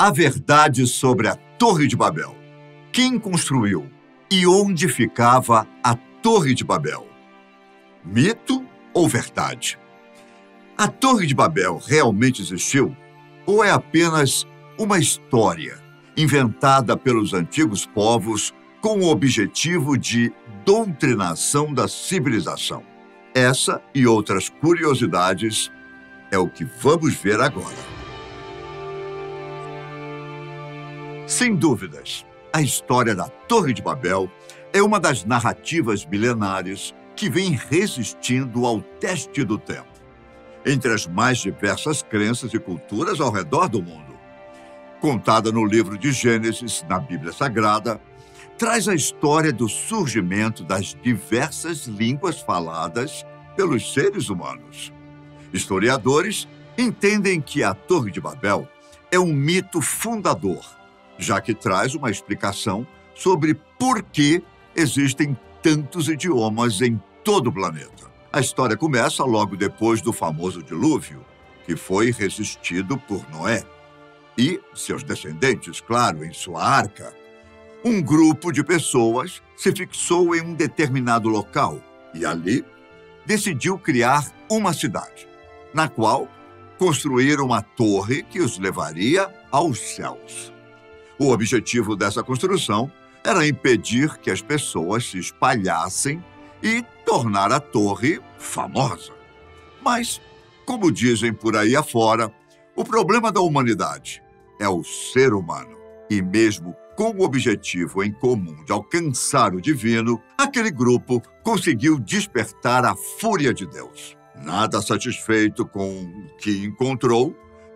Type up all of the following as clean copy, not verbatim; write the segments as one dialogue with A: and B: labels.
A: A verdade sobre a Torre de Babel. Quem construiu e onde ficava a Torre de Babel? Mito ou verdade? A Torre de Babel realmente existiu ou é apenas uma história inventada pelos antigos povos com o objetivo de doutrinação da civilização? Essa e outras curiosidades é o que vamos ver agora. Sem dúvidas, a história da Torre de Babel é uma das narrativas milenares que vem resistindo ao teste do tempo, entre as mais diversas crenças e culturas ao redor do mundo. Contada no livro de Gênesis, na Bíblia Sagrada, traz a história do surgimento das diversas línguas faladas pelos seres humanos. Historiadores entendem que a Torre de Babel é um mito fundador, já que traz uma explicação sobre por que existem tantos idiomas em todo o planeta. A história começa logo depois do famoso dilúvio, que foi resistido por Noé e seus descendentes, claro, em sua arca. Um grupo de pessoas se fixou em um determinado local e ali decidiu criar uma cidade, na qual construíram uma torre que os levaria aos céus. O objetivo dessa construção era impedir que as pessoas se espalhassem e tornar a torre famosa. Mas, como dizem por aí afora, o problema da humanidade é o ser humano. E mesmo com o objetivo em comum de alcançar o divino, aquele grupo conseguiu despertar a fúria de Deus. Nada satisfeito com o que encontrou,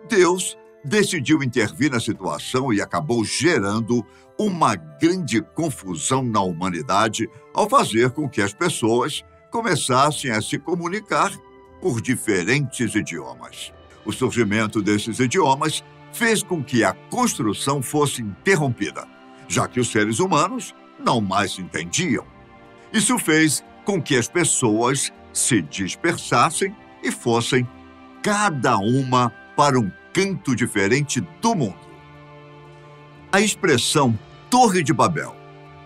A: Deus decidiu intervir na situação e acabou gerando uma grande confusão na humanidade ao fazer com que as pessoas começassem a se comunicar por diferentes idiomas. O surgimento desses idiomas fez com que a construção fosse interrompida, já que os seres humanos não mais se entendiam. Isso fez com que as pessoas se dispersassem e fossem cada uma para um canto diferente do mundo. A expressão Torre de Babel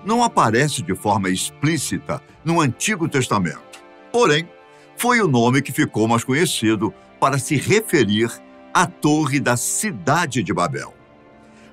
A: não aparece de forma explícita no Antigo Testamento. Porém, foi o nome que ficou mais conhecido para se referir à torre da cidade de Babel.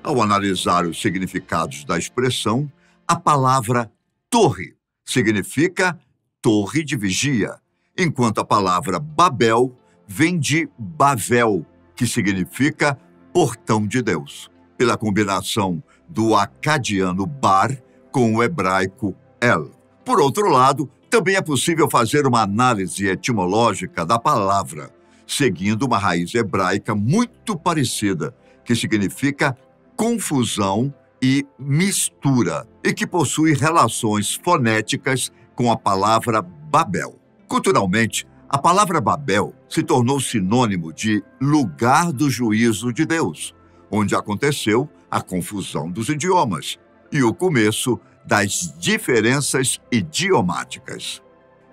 A: Ao analisar os significados da expressão, a palavra torre significa torre de vigia, enquanto a palavra Babel vem de Bavel, que significa portão de Deus, pela combinação do acadiano bar com o hebraico el. Por outro lado, também é possível fazer uma análise etimológica da palavra, seguindo uma raiz hebraica muito parecida, que significa confusão e mistura, e que possui relações fonéticas com a palavra Babel. Culturalmente, a palavra Babel se tornou sinônimo de lugar do juízo de Deus, onde aconteceu a confusão dos idiomas e o começo das diferenças idiomáticas.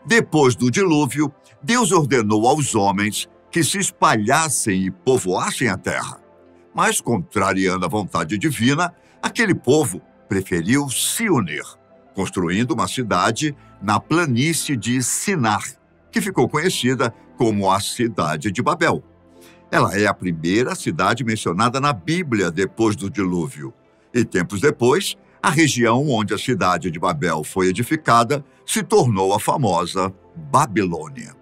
A: Depois do dilúvio, Deus ordenou aos homens que se espalhassem e povoassem a terra. Mas, contrariando a vontade divina, aquele povo preferiu se unir, construindo uma cidade na planície de Sinar, que ficou conhecida como a Cidade de Babel. Ela é a primeira cidade mencionada na Bíblia depois do dilúvio. E tempos depois, a região onde a Cidade de Babel foi edificada se tornou a famosa Babilônia.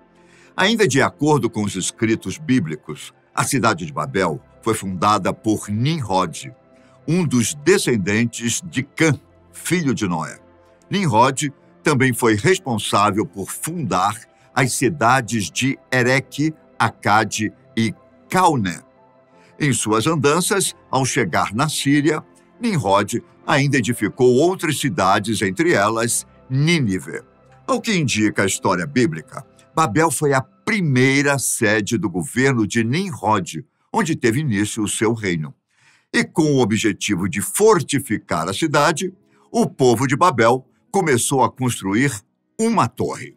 A: Ainda de acordo com os escritos bíblicos, a Cidade de Babel foi fundada por Nimrod, um dos descendentes de Cã, filho de Noé. Nimrod também foi responsável por fundar as cidades de Ereque, Acade e Calné. Em suas andanças, ao chegar na Síria, Nimrod ainda edificou outras cidades, entre elas Nínive. Ao que indica a história bíblica, Babel foi a primeira sede do governo de Nimrod, onde teve início o seu reino. E com o objetivo de fortificar a cidade, o povo de Babel começou a construir uma torre.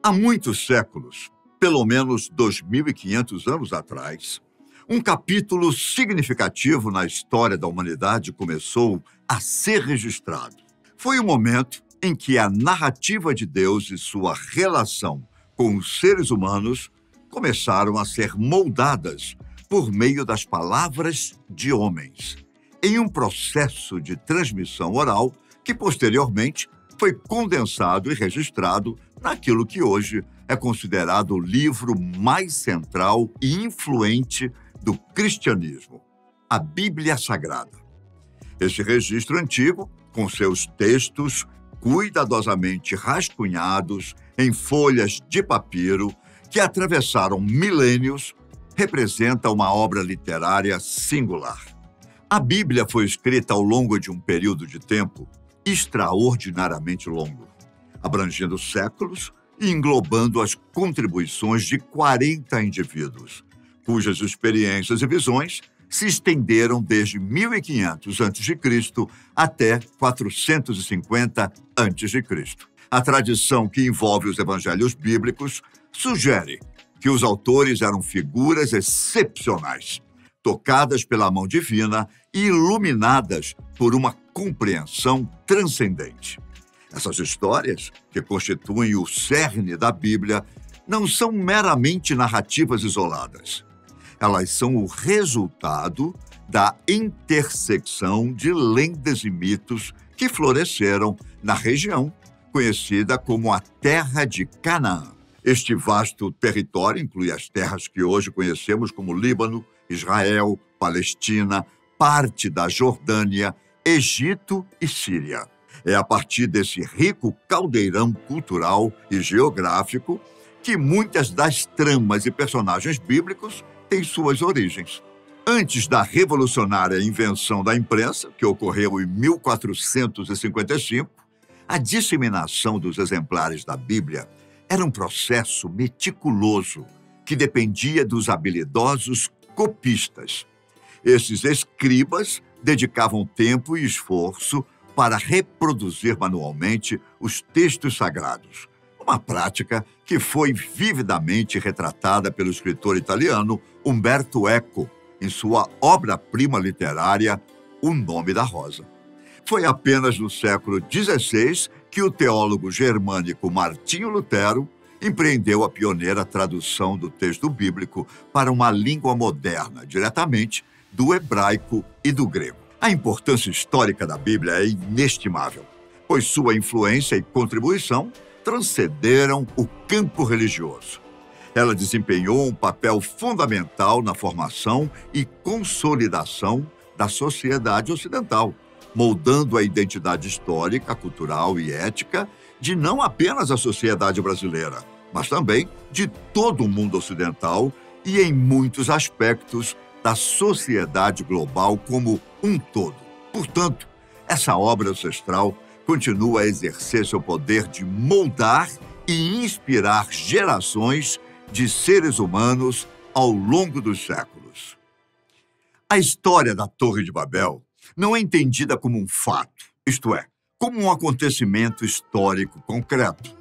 A: Há muitos séculos, pelo menos 2.500 anos atrás, Um capítulo significativo na história da humanidade começou a ser registrado. Foi o momento em que a narrativa de Deus e sua relação com os seres humanos começaram a ser moldadas por meio das palavras de homens, em um processo de transmissão oral que, posteriormente, foi condensado e registrado naquilo que hoje é considerado o livro mais central e influente do cristianismo, a Bíblia Sagrada. Esse registro antigo, com seus textos cuidadosamente rascunhados em folhas de papiro que atravessaram milênios, representa uma obra literária singular. A Bíblia foi escrita ao longo de um período de tempo extraordinariamente longo, abrangendo séculos e englobando as contribuições de 40 indivíduos, cujas experiências e visões se estenderam desde 1500 a.C. até 450 a.C. A tradição que envolve os evangelhos bíblicos sugere que os autores eram figuras excepcionais, tocadas pela mão divina e iluminadas por uma compreensão transcendente. Essas histórias, que constituem o cerne da Bíblia, não são meramente narrativas isoladas. Elas são o resultado da intersecção de lendas e mitos que floresceram na região conhecida como a Terra de Canaã. Este vasto território inclui as terras que hoje conhecemos como Líbano, Israel, Palestina, parte da Jordânia, Egito e Síria. É a partir desse rico caldeirão cultural e geográfico que muitas das tramas e personagens bíblicos têm suas origens. Antes da revolucionária invenção da imprensa, que ocorreu em 1455, a disseminação dos exemplares da Bíblia era um processo meticuloso que dependia dos habilidosos copistas. Esses escribas dedicavam tempo e esforço para reproduzir manualmente os textos sagrados, uma prática que foi vividamente retratada pelo escritor italiano Umberto Eco em sua obra-prima literária O Nome da Rosa. Foi apenas no século XVI que o teólogo germânico Martinho Lutero empreendeu a pioneira tradução do texto bíblico para uma língua moderna, diretamente do hebraico e do grego. A importância histórica da Bíblia é inestimável, pois sua influência e contribuição transcenderam o campo religioso. Ela desempenhou um papel fundamental na formação e consolidação da sociedade ocidental, moldando a identidade histórica, cultural e ética de não apenas a sociedade brasileira, mas também de todo o mundo ocidental e, em muitos aspectos, da sociedade global como um todo. Portanto, essa obra ancestral continua a exercer seu poder de moldar e inspirar gerações de seres humanos ao longo dos séculos. A história da Torre de Babel não é entendida como um fato, isto é, como um acontecimento histórico concreto.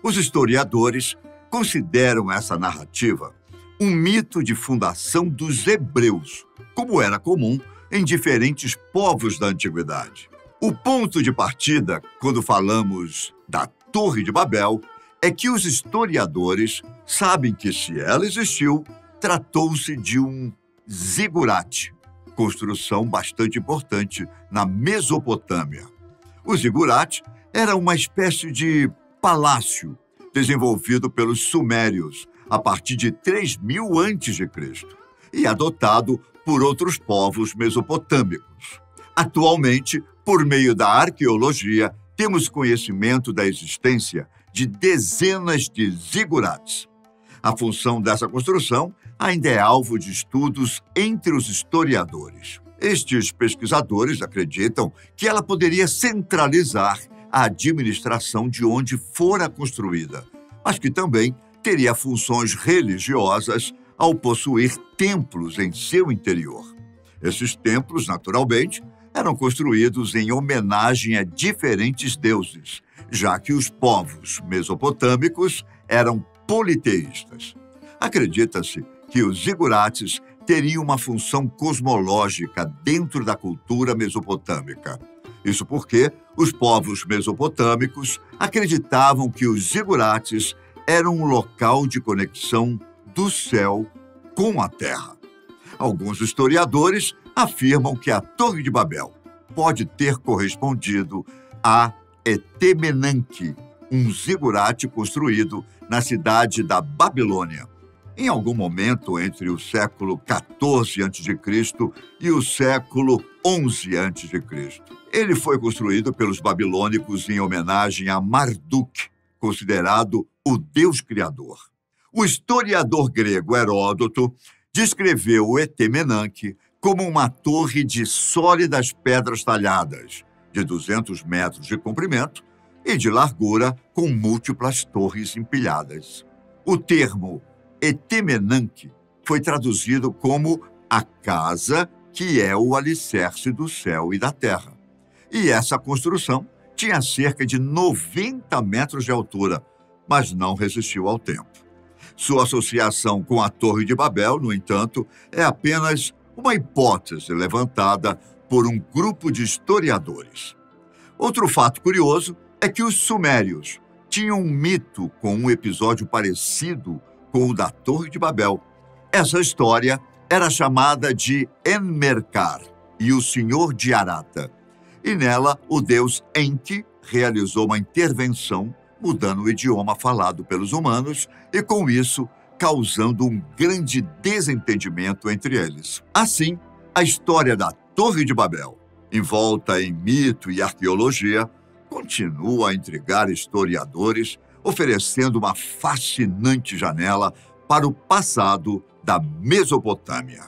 A: Os historiadores consideram essa narrativa um mito de fundação dos hebreus, como era comum em diferentes povos da antiguidade. O ponto de partida, quando falamos da Torre de Babel, é que os historiadores sabem que, se ela existiu, tratou-se de um zigurate, construção bastante importante na Mesopotâmia. O zigurate era uma espécie de palácio desenvolvido pelos sumérios a partir de 3000 a.C. e adotado por outros povos mesopotâmicos. Atualmente, por meio da arqueologia, temos conhecimento da existência de dezenas de zigurates. A função dessa construção ainda é alvo de estudos entre os historiadores. Estes pesquisadores acreditam que ela poderia centralizar a administração de onde fora construída, mas que também teria funções religiosas ao possuir templos em seu interior. Esses templos, naturalmente, eram construídos em homenagem a diferentes deuses, já que os povos mesopotâmicos eram politeístas. Acredita-se que os zigurates teria uma função cosmológica dentro da cultura mesopotâmica. Isso porque os povos mesopotâmicos acreditavam que os zigurates eram um local de conexão do céu com a terra. Alguns historiadores afirmam que a Torre de Babel pode ter correspondido a Etemenanque, um zigurate construído na cidade da Babilônia, em algum momento entre o século XIV a.C. e o século XI a.C. Ele foi construído pelos babilônicos em homenagem a Marduk, considerado o deus criador. O historiador grego Heródoto descreveu o Etemenanque como uma torre de sólidas pedras talhadas, de 200 metros de comprimento e de largura, com múltiplas torres empilhadas. O termo Etemenanque foi traduzido como a casa que é o alicerce do céu e da terra. E essa construção tinha cerca de 90 metros de altura, mas não resistiu ao tempo. Sua associação com a Torre de Babel, no entanto, é apenas uma hipótese levantada por um grupo de historiadores. Outro fato curioso é que os sumérios tinham um mito com um episódio parecido com o da Torre de Babel. Essa história era chamada de Enmerkar e o Senhor de Arata. E nela, o deus Enki realizou uma intervenção, mudando o idioma falado pelos humanos e, com isso, causando um grande desentendimento entre eles. Assim, a história da Torre de Babel, envolta em mito e arqueologia, continua a intrigar historiadores, oferecendo uma fascinante janela para o passado da Mesopotâmia.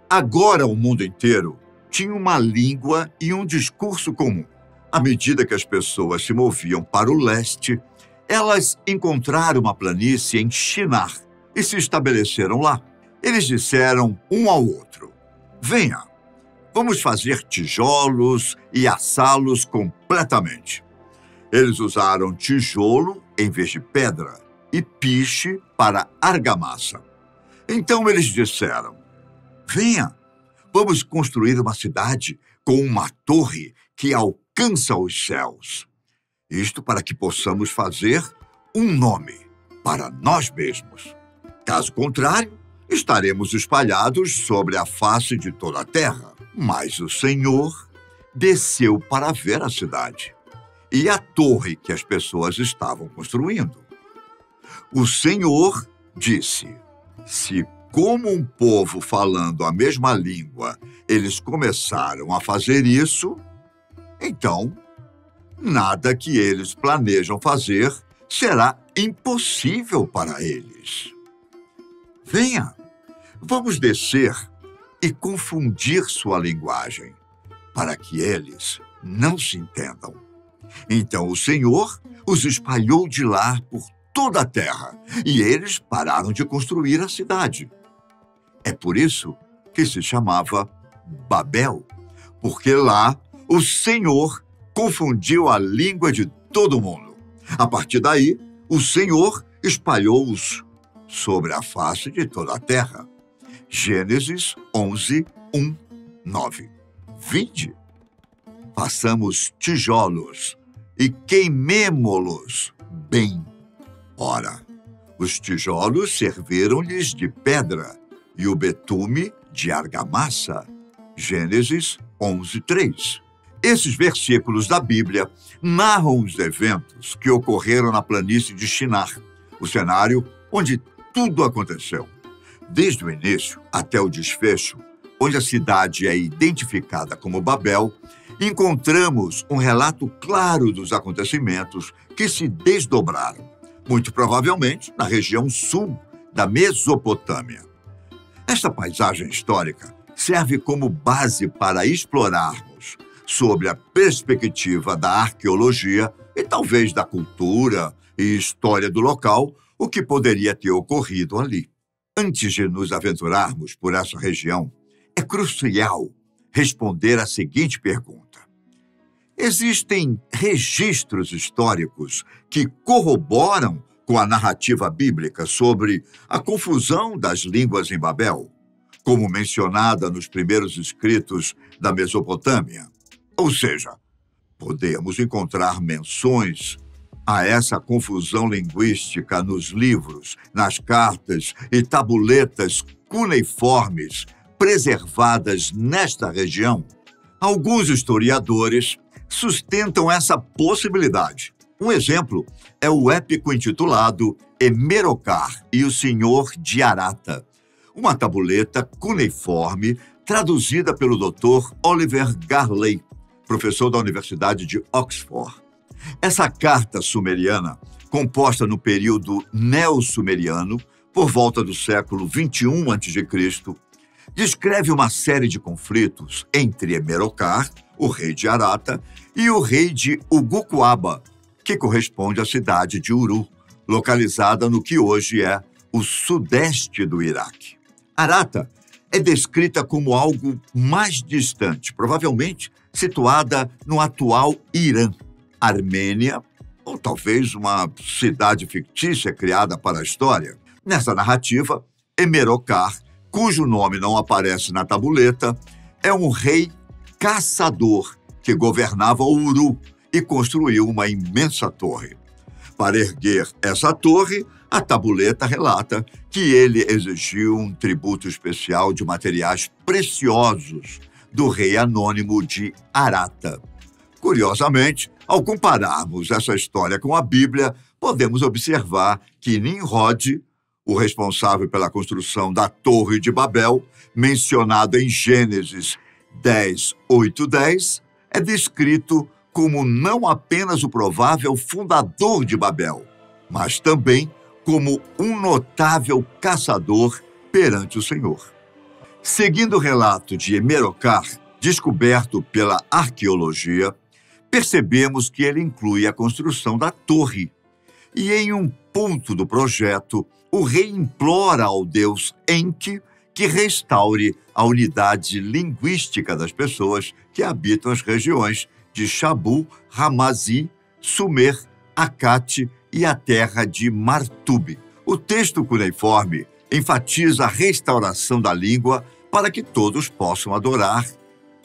A: Agora o mundo inteiro tinha uma língua e um discurso comum. À medida que as pessoas se moviam para o leste, elas encontraram uma planície em Shinar e se estabeleceram lá. Eles disseram um ao outro: venha, vamos fazer tijolos e assá-los completamente. Eles usaram tijolo em vez de pedra e piche para argamassa. Então eles disseram: venha, vamos construir uma cidade com uma torre que alcança os céus. Isto para que possamos fazer um nome para nós mesmos. Caso contrário, estaremos espalhados sobre a face de toda a terra. Mas o Senhor desceu para ver a cidade e a torre que as pessoas estavam construindo. O Senhor disse: se, como um povo falando a mesma língua, eles começaram a fazer isso, então nada que eles planejam fazer será impossível para eles. Venha, vamos descer e confundir sua linguagem, para que eles não se entendam. Então o Senhor os espalhou de lá por toda a terra, e eles pararam de construir a cidade. É por isso que se chamava Babel, porque lá o Senhor confundiu a língua de todo mundo. A partir daí, o Senhor espalhou-os sobre a face de toda a terra. Gênesis 11, 1, 9. Vinde, façamos tijolos e queimemo-los bem. Ora, os tijolos serviram-lhes de pedra e o betume de argamassa. Gênesis 11, 3. Esses versículos da Bíblia narram os eventos que ocorreram na planície de Shinar, o cenário onde tudo aconteceu. Desde o início até o desfecho, onde a cidade é identificada como Babel, encontramos um relato claro dos acontecimentos que se desdobraram, muito provavelmente na região sul da Mesopotâmia. Esta paisagem histórica serve como base para explorarmos, sobre a perspectiva da arqueologia e talvez da cultura e história do local, o que poderia ter ocorrido ali. Antes de nos aventurarmos por essa região, é crucial responder a seguinte pergunta: existem registros históricos que corroboram com a narrativa bíblica sobre a confusão das línguas em Babel, como mencionada nos primeiros escritos da Mesopotâmia. Ou seja, podemos encontrar menções a essa confusão linguística nos livros, nas cartas e tabuletas cuneiformes preservadas nesta região. Alguns historiadores sustentam essa possibilidade. Um exemplo é o épico intitulado Hemerocar e o Senhor de Arata, uma tabuleta cuneiforme traduzida pelo Dr. Oliver Garley, professor da Universidade de Oxford. Essa carta sumeriana, composta no período neo-sumeriano, por volta do século 21 a.C., descreve uma série de conflitos entre Hemerocar, o rei de Arata, e o rei de Uguquaba, que corresponde à cidade de Uru, localizada no que hoje é o sudeste do Iraque. Arata é descrita como algo mais distante, provavelmente situada no atual Irã, Armênia, ou talvez uma cidade fictícia criada para a história. Nessa narrativa, Hemerocar, cujo nome não aparece na tabuleta, é um rei caçador que governava Uru e construiu uma imensa torre. Para erguer essa torre, a tabuleta relata que ele exigiu um tributo especial de materiais preciosos do rei anônimo de Arata. Curiosamente, ao compararmos essa história com a Bíblia, podemos observar que Nimrod, o responsável pela construção da Torre de Babel, mencionado em Gênesis 10, 8, 10, é descrito como não apenas o provável fundador de Babel, mas também como um notável caçador perante o Senhor. Seguindo o relato de Hemerocar, descoberto pela arqueologia, percebemos que ele inclui a construção da torre. E em um ponto do projeto, o rei implora ao deus Enki que restaure a unidade linguística das pessoas que habitam as regiões de Shabu, Hamazi, Sumer, Akate e a terra de Martub. O texto cuneiforme enfatiza a restauração da língua para que todos possam adorar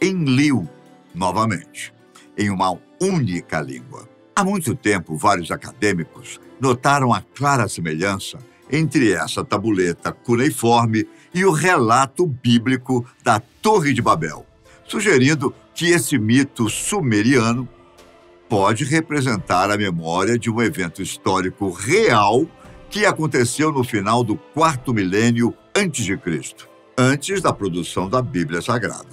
A: Enlil novamente, em uma única língua. Há muito tempo, vários acadêmicos notaram a clara semelhança entre essa tabuleta cuneiforme e o relato bíblico da Torre de Babel, sugerindo que esse mito sumeriano pode representar a memória de um evento histórico real que aconteceu no final do 4º milênio antes de Cristo, antes da produção da Bíblia Sagrada.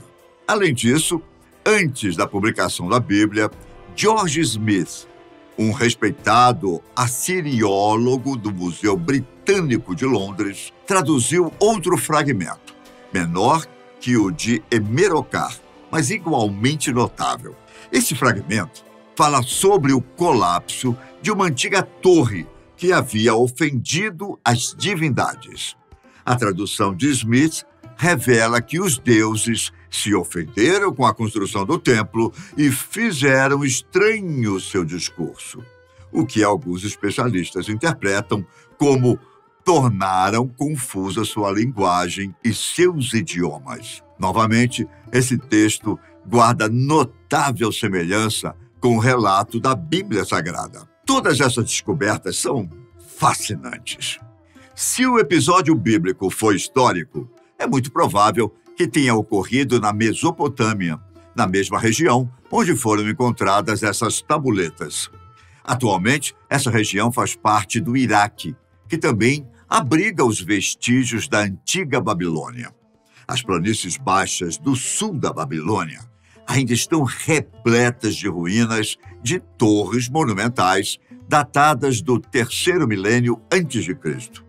A: Além disso, antes da publicação da Bíblia, George Smith, um respeitado assiriólogo do Museu Britânico de Londres, traduziu outro fragmento, menor que o de Hemerocar, mas igualmente notável. Esse fragmento fala sobre o colapso de uma antiga torre que havia ofendido as divindades. A tradução de Smith revela que os deuses se ofenderam com a construção do templo e fizeram estranho seu discurso, o que alguns especialistas interpretam como tornaram confusa sua linguagem e seus idiomas. Novamente, esse texto guarda notável semelhança com o relato da Bíblia Sagrada. Todas essas descobertas são fascinantes. Se o episódio bíblico foi histórico, é muito provável que tenha ocorrido na Mesopotâmia, na mesma região onde foram encontradas essas tabuletas. Atualmente, essa região faz parte do Iraque, que também abriga os vestígios da antiga Babilônia. As planícies baixas do sul da Babilônia ainda estão repletas de ruínas de torres monumentais datadas do 3º milênio antes de Cristo.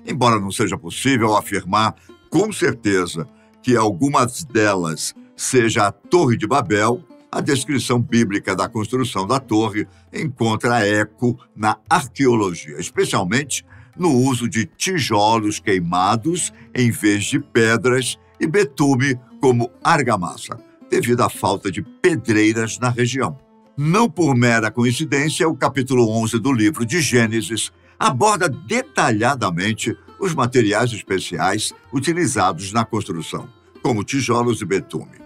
A: Embora não seja possível afirmar com certeza que algumas delas seja a Torre de Babel, a descrição bíblica da construção da torre encontra eco na arqueologia, especialmente no uso de tijolos queimados em vez de pedras e betume como argamassa, devido à falta de pedreiras na região. Não por mera coincidência, o capítulo 11 do livro de Gênesis aborda detalhadamente os materiais especiais utilizados na construção, como tijolos e betume.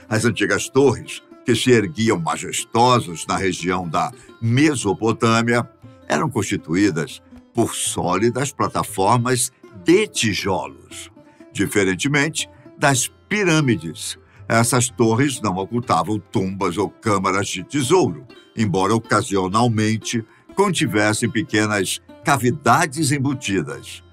A: As antigas torres, que se erguiam majestosas na região da Mesopotâmia, eram constituídas por sólidas plataformas de tijolos. Diferentemente das pirâmides, essas torres não ocultavam tumbas ou câmaras de tesouro, embora ocasionalmente contivessem pequenas cavidades embutidas.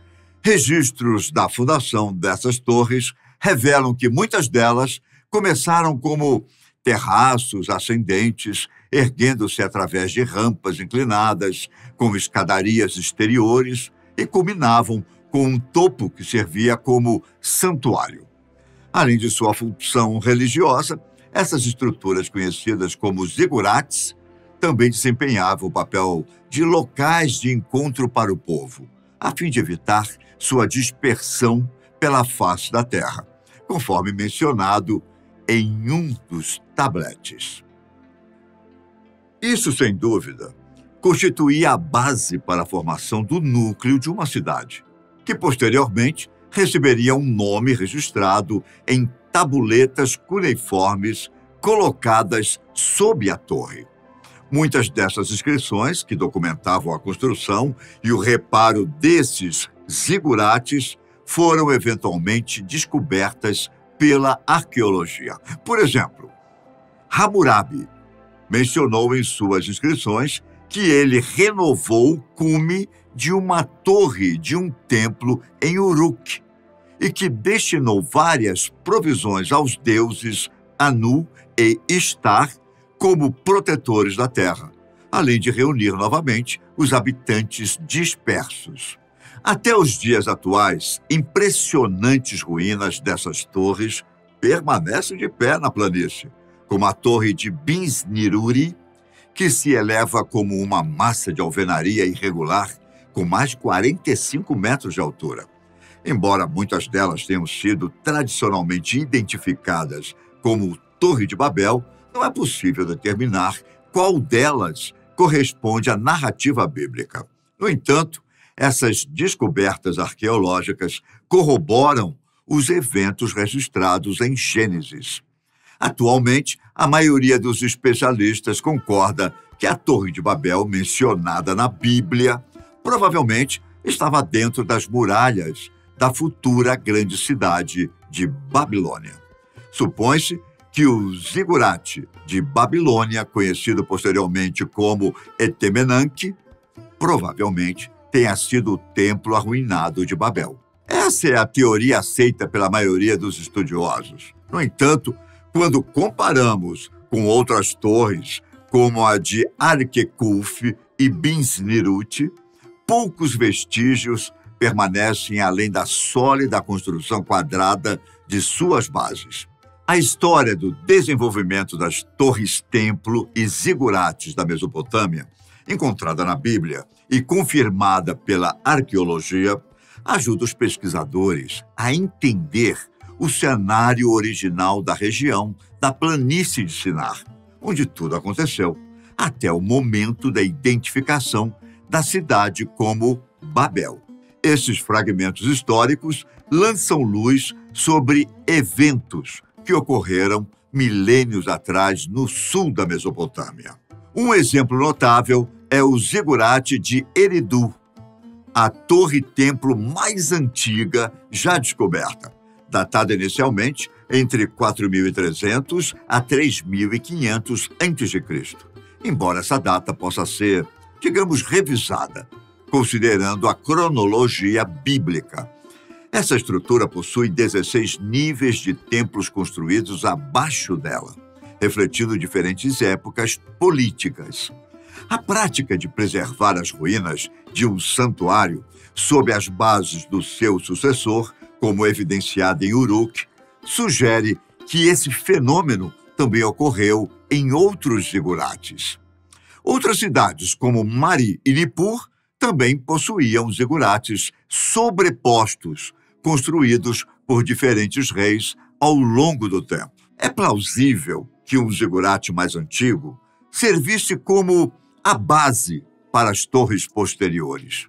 A: Registros da fundação dessas torres revelam que muitas delas começaram como terraços ascendentes, erguendo-se através de rampas inclinadas, com escadarias exteriores, e culminavam com um topo que servia como santuário. Além de sua função religiosa, essas estruturas conhecidas como zigurates também desempenhavam o papel de locais de encontro para o povo, a fim de evitar sua dispersão pela face da terra, conforme mencionado em um dos tabletes. Isso, sem dúvida, constituía a base para a formação do núcleo de uma cidade, que posteriormente receberia um nome registrado em tabuletas cuneiformes colocadas sob a torre. Muitas dessas inscrições, que documentavam a construção e o reparo desses zigurates, foram eventualmente descobertas pela arqueologia. Por exemplo, Hammurabi mencionou em suas inscrições que ele renovou o cume de uma torre de um templo em Uruk e que destinou várias provisões aos deuses Anu e Ishtar como protetores da terra, além de reunir novamente os habitantes dispersos. Até os dias atuais, impressionantes ruínas dessas torres permanecem de pé na planície, como a torre de Binsniruri, que se eleva como uma massa de alvenaria irregular com mais de 45 metros de altura. Embora muitas delas tenham sido tradicionalmente identificadas como Torre de Babel, não é possível determinar qual delas corresponde à narrativa bíblica. No entanto, essas descobertas arqueológicas corroboram os eventos registrados em Gênesis. Atualmente, a maioria dos especialistas concorda que a Torre de Babel, mencionada na Bíblia, provavelmente estava dentro das muralhas da futura grande cidade de Babilônia. Supõe-se que o zigurate de Babilônia, conhecido posteriormente como Etemenanque, provavelmente tenha sido o templo arruinado de Babel. Essa é a teoria aceita pela maioria dos estudiosos. No entanto, quando comparamos com outras torres, como a de Arkekulf e Binsnirut, poucos vestígios permanecem além da sólida construção quadrada de suas bases. A história do desenvolvimento das torres-templo e zigurates da Mesopotâmia, encontrada na Bíblia e confirmada pela arqueologia, ajuda os pesquisadores a entender o cenário original da região da planície de Sinar, onde tudo aconteceu, até o momento da identificação da cidade como Babel. Esses fragmentos históricos lançam luz sobre eventos que ocorreram milênios atrás no sul da Mesopotâmia. Um exemplo notável é o zigurate de Eridu, a torre-templo mais antiga já descoberta, datada inicialmente entre 4.300 a 3.500 a.C., embora essa data possa ser, digamos, revisada, considerando a cronologia bíblica. Essa estrutura possui 16 níveis de templos construídos abaixo dela, refletindo diferentes épocas políticas. A prática de preservar as ruínas de um santuário sob as bases do seu sucessor, como evidenciado em Uruk, sugere que esse fenômeno também ocorreu em outros zigurates. Outras cidades, como Mari e Nippur, também possuíam zigurates sobrepostos, construídos por diferentes reis ao longo do tempo. É plausível que um zigurate mais antigo servisse como a base para as torres posteriores.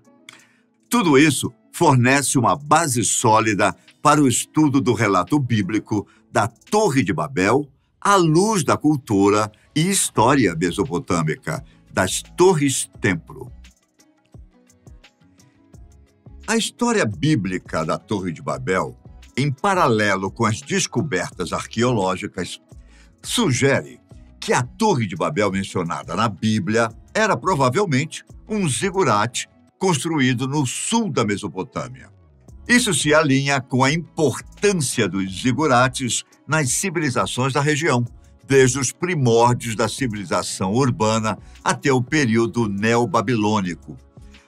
A: Tudo isso fornece uma base sólida para o estudo do relato bíblico da Torre de Babel à luz da cultura e história mesopotâmica das Torres-Templo. A história bíblica da Torre de Babel, em paralelo com as descobertas arqueológicas, sugere que a Torre de Babel mencionada na Bíblia era provavelmente um zigurate construído no sul da Mesopotâmia. Isso se alinha com a importância dos zigurates nas civilizações da região, desde os primórdios da civilização urbana até o período neobabilônico.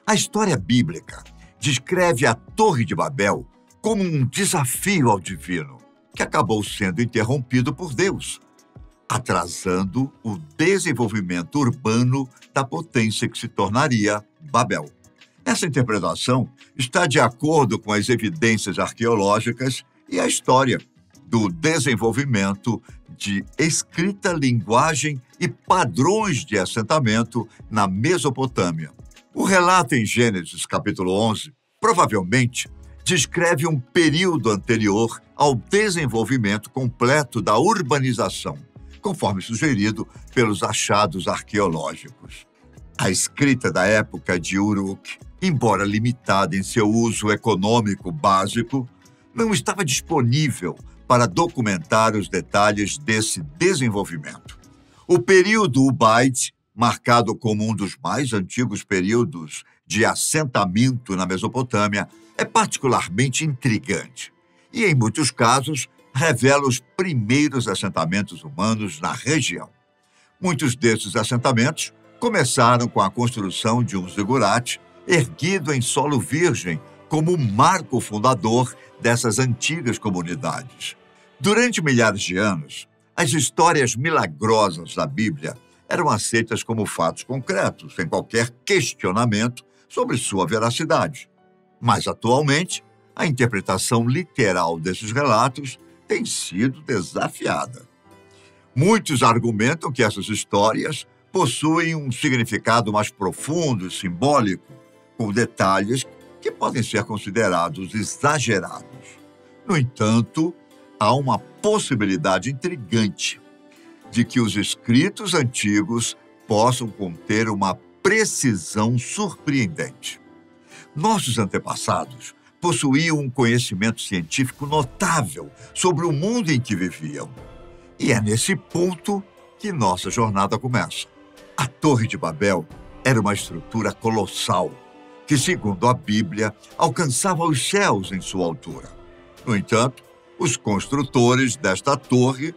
A: A história bíblica descreve a Torre de Babel como um desafio ao divino, que acabou sendo interrompido por Deus, atrasando o desenvolvimento urbano da potência que se tornaria Babel. Essa interpretação está de acordo com as evidências arqueológicas e a história do desenvolvimento de escrita, linguagem e padrões de assentamento na Mesopotâmia. O relato em Gênesis, capítulo 11, provavelmente descreve um período anterior ao desenvolvimento completo da urbanização, conforme sugerido pelos achados arqueológicos. A escrita da época de Uruk, embora limitada em seu uso econômico básico, não estava disponível para documentar os detalhes desse desenvolvimento. O período Ubaide, marcado como um dos mais antigos períodos de assentamento na Mesopotâmia, é particularmente intrigante e, em muitos casos, revela os primeiros assentamentos humanos na região. Muitos desses assentamentos começaram com a construção de um zigurate erguido em solo virgem como marco fundador dessas antigas comunidades. Durante milhares de anos, as histórias milagrosas da Bíblia eram aceitas como fatos concretos, sem qualquer questionamento sobre sua veracidade. Mas, atualmente, a interpretação literal desses relatos tem sido desafiada. Muitos argumentam que essas histórias possuem um significado mais profundo e simbólico, com detalhes que podem ser considerados exagerados. No entanto, há uma possibilidade intrigante de que os escritos antigos possam conter uma precisão surpreendente. Nossos antepassados possuíam um conhecimento científico notável sobre o mundo em que viviam. E é nesse ponto que nossa jornada começa. A Torre de Babel era uma estrutura colossal, que, segundo a Bíblia, alcançava os céus em sua altura. No entanto, os construtores desta torre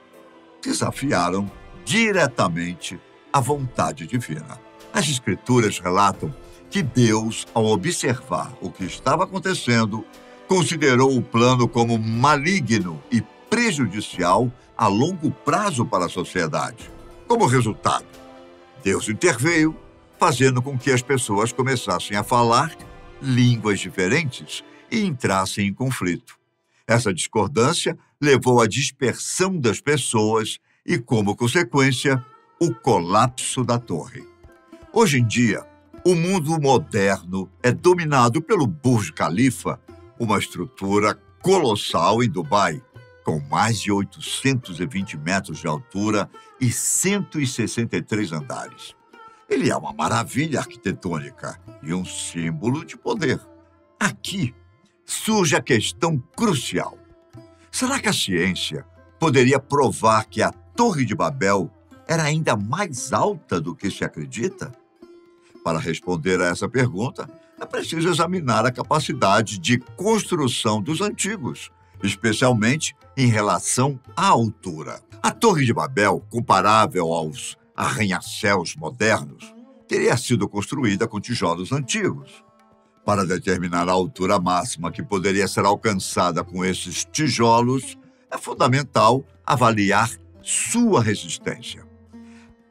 A: desafiaram diretamente a vontade divina. As Escrituras relatam que Deus, ao observar o que estava acontecendo, considerou o plano como maligno e prejudicial a longo prazo para a sociedade. Como resultado, Deus interveio, fazendo com que as pessoas começassem a falar línguas diferentes e entrassem em conflito. Essa discordância levou à dispersão das pessoas e, como consequência, o colapso da torre. Hoje em dia, o mundo moderno é dominado pelo Burj Khalifa, uma estrutura colossal em Dubai, com mais de 820 metros de altura e 163 andares. Ele é uma maravilha arquitetônica e um símbolo de poder. Aqui surge a questão crucial. Será que a ciência poderia provar que a Torre de Babel era ainda mais alta do que se acredita? Para responder a essa pergunta, é preciso examinar a capacidade de construção dos antigos, especialmente em relação à altura. A Torre de Babel, comparável aos arranha-céus modernos, teria sido construída com tijolos antigos. Para determinar a altura máxima que poderia ser alcançada com esses tijolos, é fundamental avaliar sua resistência.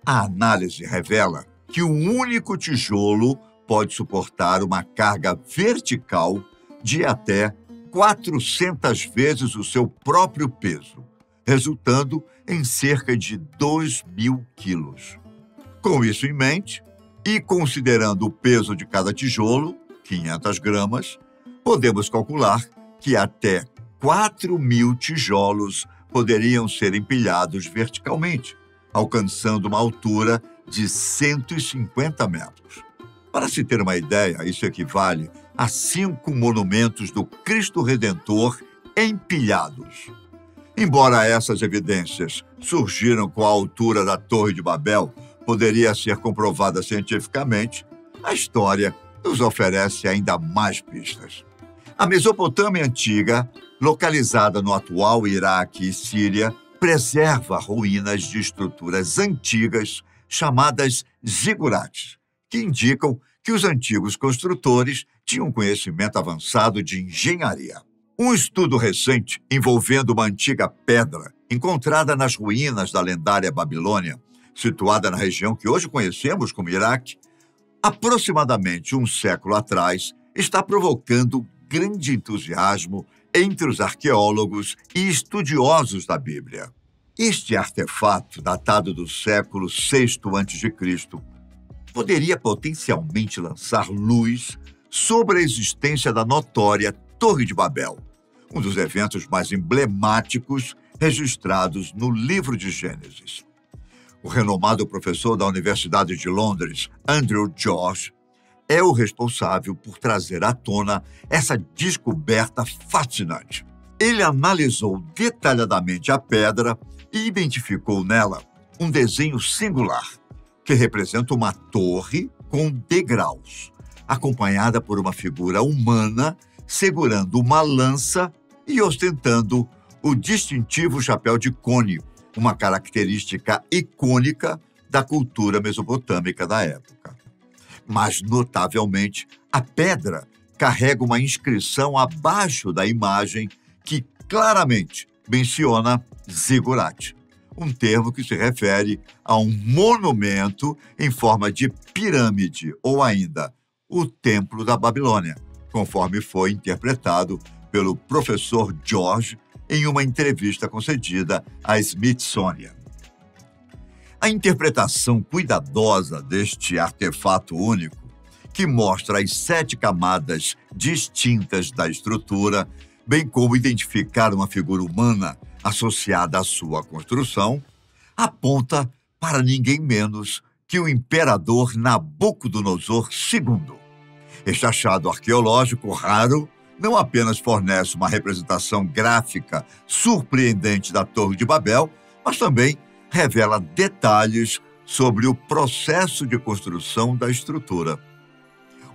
A: A análise revela que um único tijolo pode suportar uma carga vertical de até 400 vezes o seu próprio peso, resultando em cerca de 2.000 quilos. Com isso em mente, e considerando o peso de cada tijolo, 500 gramas, podemos calcular que até 4.000 tijolos poderiam ser empilhados verticalmente, alcançando uma altura de 150 metros. Para se ter uma ideia, isso equivale a 5 monumentos do Cristo Redentor empilhados. Embora essas evidências surgiram com a altura da Torre de Babel, poderia ser comprovada cientificamente, a história nos oferece ainda mais pistas. A Mesopotâmia antiga, localizada no atual Iraque e Síria, preserva ruínas de estruturas antigas chamadas zigurates, que indicam que os antigos construtores tinham conhecimento avançado de engenharia. Um estudo recente envolvendo uma antiga pedra encontrada nas ruínas da lendária Babilônia, situada na região que hoje conhecemos como Iraque, aproximadamente um século atrás, está provocando grande entusiasmo entre os arqueólogos e estudiosos da Bíblia. Este artefato, datado do século VI a.C., poderia potencialmente lançar luz sobre a existência da notória Torre de Babel, um dos eventos mais emblemáticos registrados no livro de Gênesis. O renomado professor da Universidade de Londres, Andrew George, é o responsável por trazer à tona essa descoberta fascinante. Ele analisou detalhadamente a pedra e identificou nela um desenho singular, que representa uma torre com degraus, acompanhada por uma figura humana segurando uma lança e ostentando o distintivo chapéu de cone, uma característica icônica da cultura mesopotâmica da época. Mas, notavelmente, a pedra carrega uma inscrição abaixo da imagem que claramente menciona zigurate, um termo que se refere a um monumento em forma de pirâmide ou ainda o Templo da Babilônia, conforme foi interpretado pelo professor George em uma entrevista concedida à Smithsonian. A interpretação cuidadosa deste artefato único, que mostra as 7 camadas distintas da estrutura, bem como identificar uma figura humana associada à sua construção, aponta para ninguém menos que o imperador Nabucodonosor II. Este achado arqueológico raro não apenas fornece uma representação gráfica surpreendente da Torre de Babel, mas também revela detalhes sobre o processo de construção da estrutura.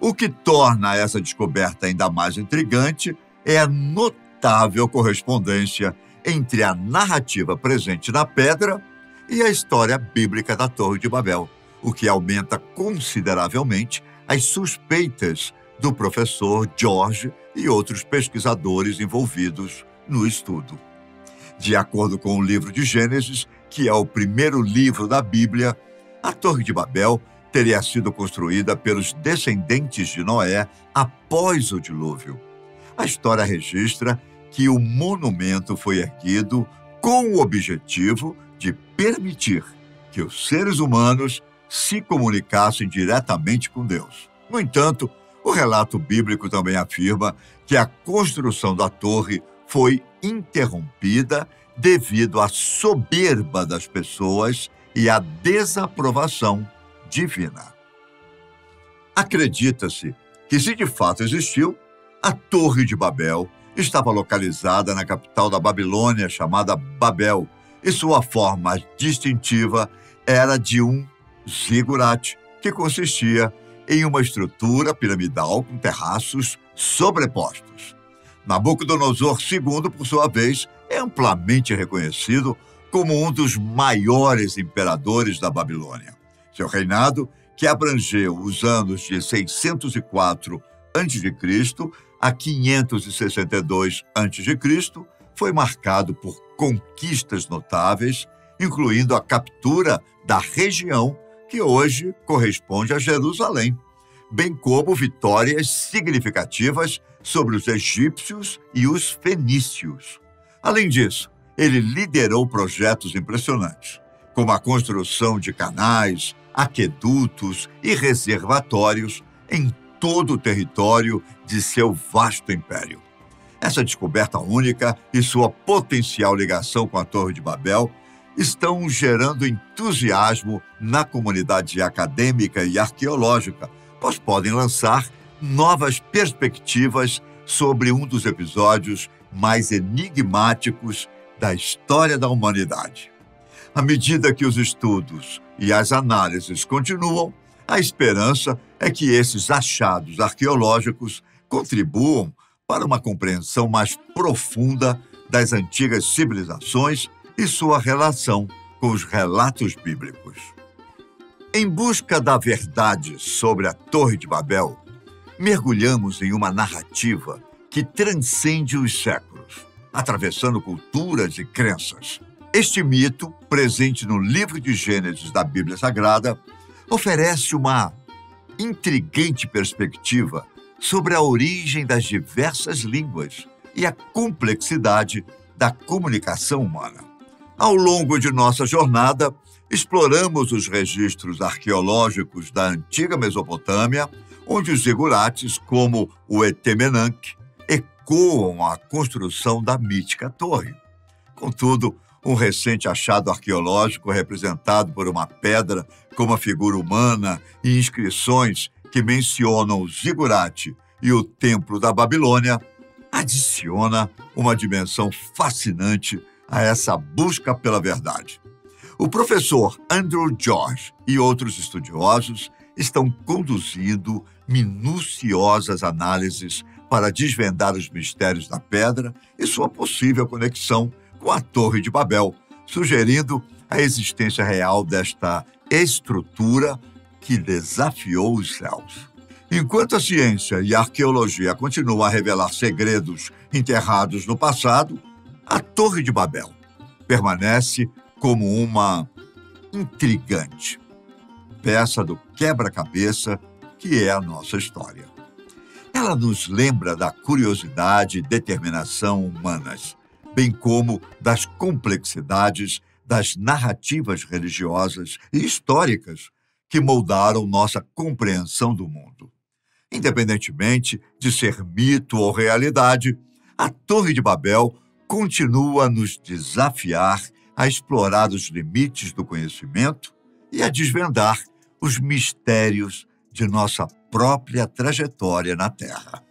A: O que torna essa descoberta ainda mais intrigante é a notável correspondência entre a narrativa presente na pedra e a história bíblica da Torre de Babel, o que aumenta consideravelmente as suspeitas do professor George e outros pesquisadores envolvidos no estudo. De acordo com o livro de Gênesis, que é o primeiro livro da Bíblia, a Torre de Babel teria sido construída pelos descendentes de Noé após o dilúvio. A história registra que o monumento foi erguido com o objetivo de permitir que os seres humanos se comunicassem diretamente com Deus. No entanto, o relato bíblico também afirma que a construção da torre foi interrompida devido à soberba das pessoas e à desaprovação divina. Acredita-se que, se de fato existiu, a Torre de Babel estava localizada na capital da Babilônia, chamada Babel, e sua forma distintiva era de um zigurate, que consistia em uma estrutura piramidal com terraços sobrepostos. Nabucodonosor II, por sua vez, é amplamente reconhecido como um dos maiores imperadores da Babilônia. Seu reinado, que abrangeu os anos de 604 a.C. a 562 a.C., foi marcado por conquistas notáveis, incluindo a captura da região que hoje corresponde a Jerusalém, bem como vitórias significativas sobre os egípcios e os fenícios. Além disso, ele liderou projetos impressionantes, como a construção de canais, aquedutos e reservatórios em todo o território de seu vasto império. Essa descoberta única e sua potencial ligação com a Torre de Babel estão gerando entusiasmo na comunidade acadêmica e arqueológica, pois podem lançar novas perspectivas sobre um dos episódios mais enigmáticos da história da humanidade. À medida que os estudos e as análises continuam, a esperança é que esses achados arqueológicos contribuam para uma compreensão mais profunda das antigas civilizações e sua relação com os relatos bíblicos. Em busca da verdade sobre a Torre de Babel, mergulhamos em uma narrativa que transcende os séculos, atravessando culturas e crenças. Este mito, presente no livro de Gênesis da Bíblia Sagrada, oferece uma intrigante perspectiva sobre a origem das diversas línguas e a complexidade da comunicação humana. Ao longo de nossa jornada, exploramos os registros arqueológicos da antiga Mesopotâmia, onde os zigurates, como o Etemenanque, ecoam a construção da mítica torre. Contudo, um recente achado arqueológico representado por uma pedra com uma figura humana e inscrições que mencionam o zigurate e o Templo da Babilônia adiciona uma dimensão fascinante a essa busca pela verdade. O professor Andrew George e outros estudiosos estão conduzindo minuciosas análises para desvendar os mistérios da pedra e sua possível conexão com a Torre de Babel, sugerindo a existência real desta estrutura que desafiou os céus. Enquanto a ciência e a arqueologia continuam a revelar segredos enterrados no passado, a Torre de Babel permanece como uma intrigante peça do quebra-cabeça que é a nossa história. Ela nos lembra da curiosidade e determinação humanas, bem como das complexidades das narrativas religiosas e históricas que moldaram nossa compreensão do mundo. Independentemente de ser mito ou realidade, a Torre de Babel continua a nos desafiar a explorar os limites do conhecimento e a desvendar os mistérios de nossa própria trajetória na Terra.